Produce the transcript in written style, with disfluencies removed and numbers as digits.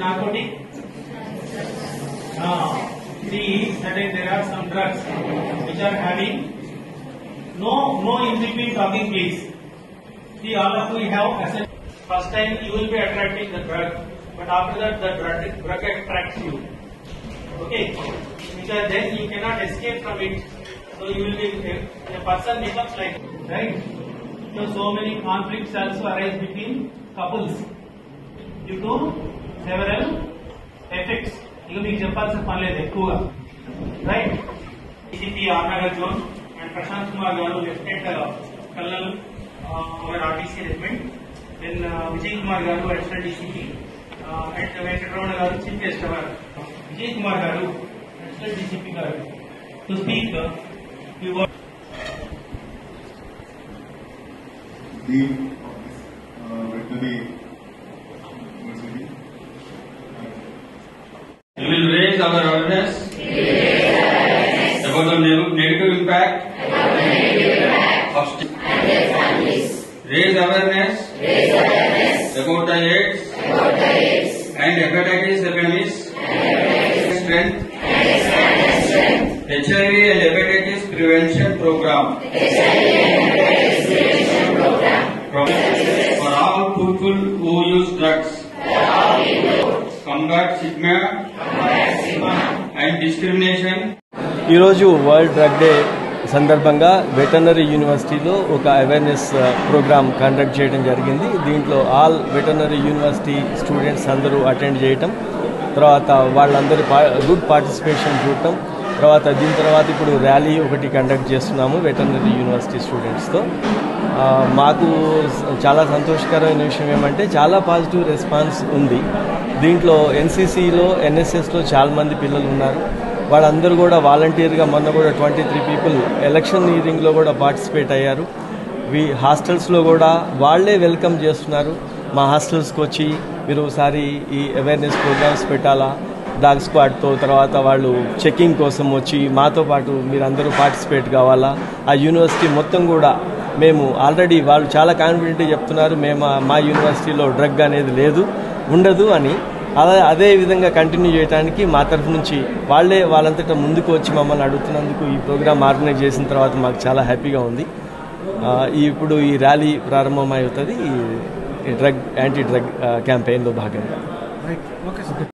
Narcotic. See, there are some drugs which are having no in between talking, please. See, all of you have assessed. First time you will be attracting the drug, but after that the drug attracts you. Okay, because then you cannot escape from it. So you will be a person becomes like, right? So many conflicts also arise between couples due to several effects. You will be చెప్పాల్సిన పని లేదు ఎక్కువగా, right? DCP ఆర్నగర్ zone and Prashanth Kumar garu lieutenant colonel RTC regiment, then Vijay Kumar garu additional DCP and Venkataramana garu chief guest our, Vijay Kumar garu additional DCP garu to speak We will raise our awareness about the negative impact of raise awareness about the AIDS and hepatitis epidemics, strength, HIV and hepatitis prevention program for all people who use drugs, combat stigma and discrimination. ఈరోజు world drug day సందర్భంగా veterinary యూనివర్సిటీలో ఒక awareness programme conduct చేయడం జరిగింది. దీంట్లో all veterinary university students అందరూ attend చేయటం, తర్వాత వాళ్ళందరూ గుడ్ పార్టిసిపేషన్ చూడటం, దీని తర్వాత ఇప్పుడు ర్యాలీ ఒకటి కండక్ట్ చేస్తున్నాము వెటర్నరీ యూనివర్సిటీ స్టూడెంట్స్తో. మాకు చాలా సంతోషకరమైన విషయం ఏమంటే చాలా పాజిటివ్ రెస్పాన్స్ ఉంది. దీంట్లో NCCలో NSSలో చాలామంది పిల్లలు ఉన్నారు. వాళ్ళందరూ కూడా వాలంటీర్గా మొన్న కూడా 23 పీపుల్ ఎలక్షనీరింగ్లో కూడా పార్టిసిపేట్ అయ్యారు. హాస్టల్స్లో కూడా వాళ్ళే వెల్కమ్ చేస్తున్నారు. మా హాస్టల్స్కి వచ్చి మీరు ఒకసారి ఈ అవేర్నెస్ ప్రోగ్రామ్స్ పెట్టాలా డాగ్ స్క్వాడ్తో, తర్వాత వాళ్ళు చెకింగ్ కోసం వచ్చి మాతో పాటు మీరందరూ పార్టిసిపేట్ కావాలా. ఆ యూనివర్సిటీ మొత్తం కూడా మేము ఆల్రెడీ వాళ్ళు చాలా కాన్ఫిడెంట్గా చెప్తున్నారు, మా యూనివర్సిటీలో డ్రగ్ అనేది లేదు, ఉండదు అని. అదే విధంగా కంటిన్యూ చేయడానికి మా తరఫు నుంచి వాళ్ళంతటా ముందుకు వచ్చి మమ్మల్ని అడుగుతున్నందుకు ఈ ప్రోగ్రామ్ ఆర్గనైజ్ చేసిన తర్వాత మాకు చాలా హ్యాపీగా ఉంది. ఇప్పుడు ఈ ర్యాలీ ప్రారంభమవుతుంది ఈ యాంటీ డ్రగ్ క్యాంపెయిన్లో భాగంగా.